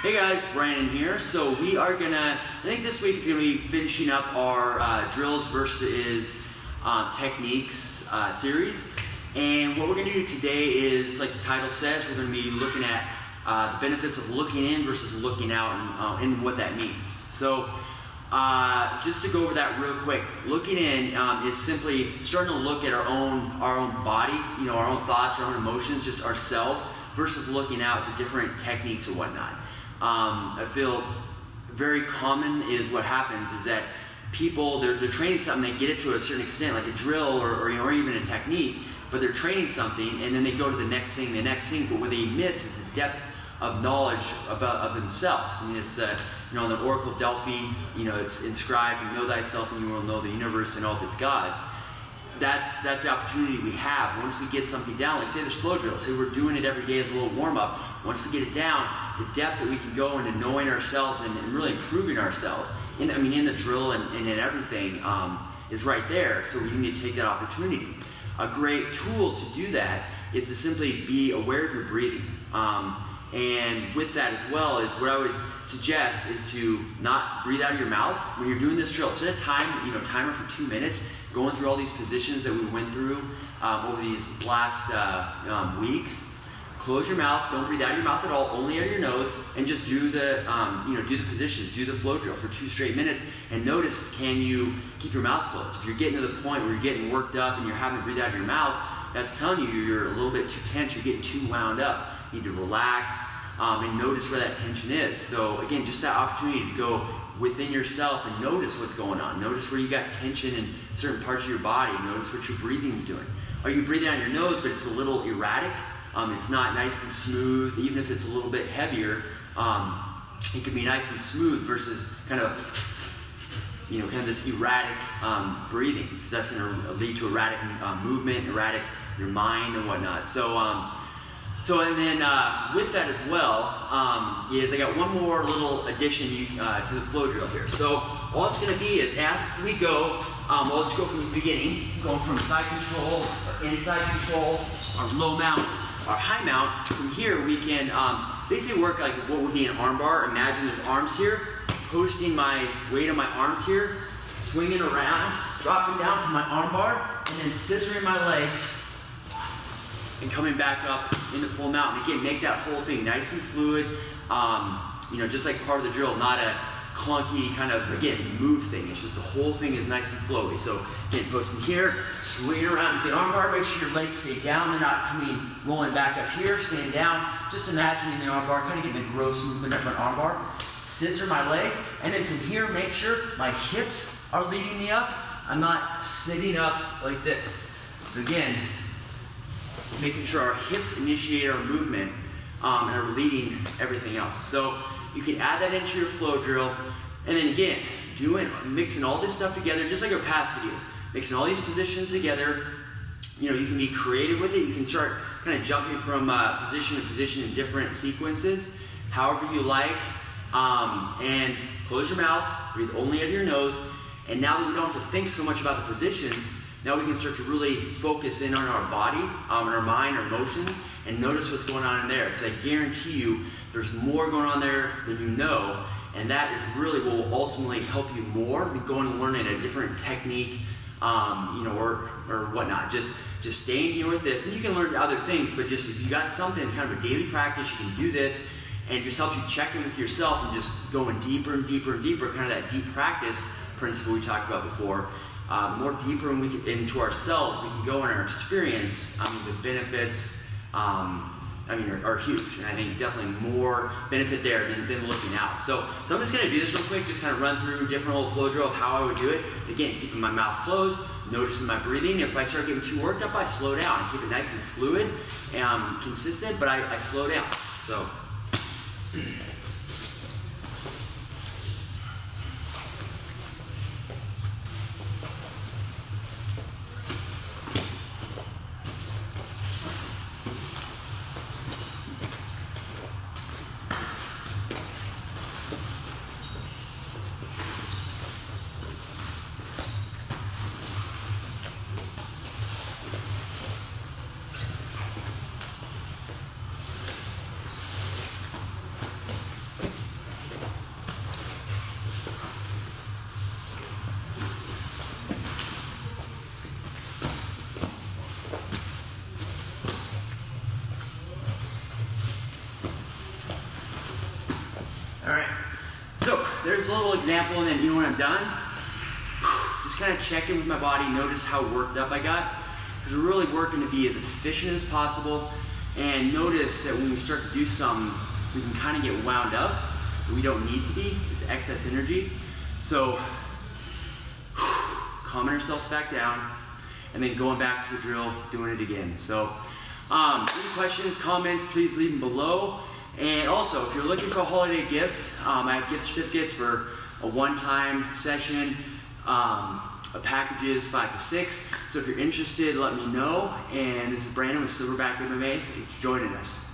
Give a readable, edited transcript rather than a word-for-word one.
Hey guys, Brandon here. So we are I think this week is gonna be finishing up our drills versus techniques series. And what we're gonna do today is, like the title says, we're gonna be looking at the benefits of looking in versus looking out and what that means. So just to go over that real quick, looking in is simply starting to look at our own body, our own thoughts, our own emotions, just ourselves, versus looking out to different techniques and whatnot. I feel very common is what happens is that people, they're training something, they get it to a certain extent, like a drill or even a technique, but they're training something and then they go to the next thing, but what they miss is the depth of knowledge of themselves. I mean, it's on the Oracle Delphi, it's inscribed, "Know thyself and you will know the universe and all of its gods." That's the opportunity we have once we get something down. Like say this flow drill, say we're doing it every day as a little warm-up. Once we get it down, the depth that we can go into knowing ourselves and really improving ourselves, in the drill and in everything, is right there. So we need to take that opportunity. A great tool to do that is to simply be aware of your breathing. And with that as well is what I would suggest is to not breathe out of your mouth when you're doing this drill. Set a timer for 2 minutes, going through all these positions that we went through over these last weeks. Close your mouth, don't breathe out of your mouth at all, only out of your nose, and just do the do the positions, do the flow drill for 2 straight minutes, and notice, can you keep your mouth closed? If you're getting to the point where you're getting worked up and you're having to breathe out of your mouth, that's telling you you're a little bit too tense, you're getting too wound up. You need to relax and notice where that tension is. So again, just that opportunity to go within yourself and notice what's going on. Notice where you got tension in certain parts of your body. Notice what your breathing's doing. Are you breathing out your nose, but it's a little erratic? It's not nice and smooth, even if it's a little bit heavier. It can be nice and smooth versus kind of this erratic breathing, because that's going to lead to erratic movement, erratic your mind and whatnot. And then with that as well, is I got one more little addition to the flow drill here. So all it's going to be is as we go, we'll just go from the beginning, going from side control, or inside control, our low mount, our high mount. From here we can basically work like what would be an arm bar. Imagine there's arms here, posting my weight on my arms here, swinging around, dropping down from my arm bar, and then scissoring my legs and coming back up into full mount. And again, make that whole thing nice and fluid, just like part of the drill, not a clunky kind of, again, move thing. It's just the whole thing is nice and flowy. So again, posting here, swing around with the arm bar, make sure your legs stay down. They're not rolling back up here, staying down. Just imagining the arm bar, kind of getting the gross movement of my arm bar. Scissor my legs, and then from here, make sure my hips are leading me up. I'm not sitting up like this. So again, making sure our hips initiate our movement and are leading everything else. So you can add that into your flow drill, and then again, mixing all this stuff together, just like our past videos, mixing all these positions together. You can be creative with it. You can start kind of jumping from position to position in different sequences, however you like, and close your mouth, breathe only out of your nose, and now that we don't have to think so much about the positions, now we can start to really focus in on our body, on our mind, our emotions, and notice what's going on in there. Because I guarantee you, there's more going on there than you know, and that is really what will ultimately help you more than going and learning a different technique, or whatnot. Just staying here with this, and you can learn other things. But just if you got something, kind of a daily practice, you can do this, and it just helps you check in with yourself and just going deeper and deeper and deeper. Kind of that deep practice principle we talked about before. The more deeper into ourselves we can go in our experience, the benefits are huge. And I think definitely more benefit there than looking out. So I'm just going to do this real quick, just kind of run through different little flow drill of how I would do it. Again, keeping my mouth closed, noticing my breathing. If I start getting too worked up, I slow down. I keep it nice and fluid and consistent, but I slow down. So. All right, so there's a little example, and then you know when I'm done, just kind of check in with my body, notice how worked up I got, because we're really working to be as efficient as possible, and notice that when we start to do something, we can kind of get wound up, but we don't need to be. It's excess energy. So calming ourselves back down, and then going back to the drill, doing it again. So any questions, comments, please leave them below. And also, if you're looking for a holiday gift, I have gift certificates for a one-time session, packages 5 to 6. So if you're interested, let me know. And this is Brandon with Silverback MMA. Thanks for joining us.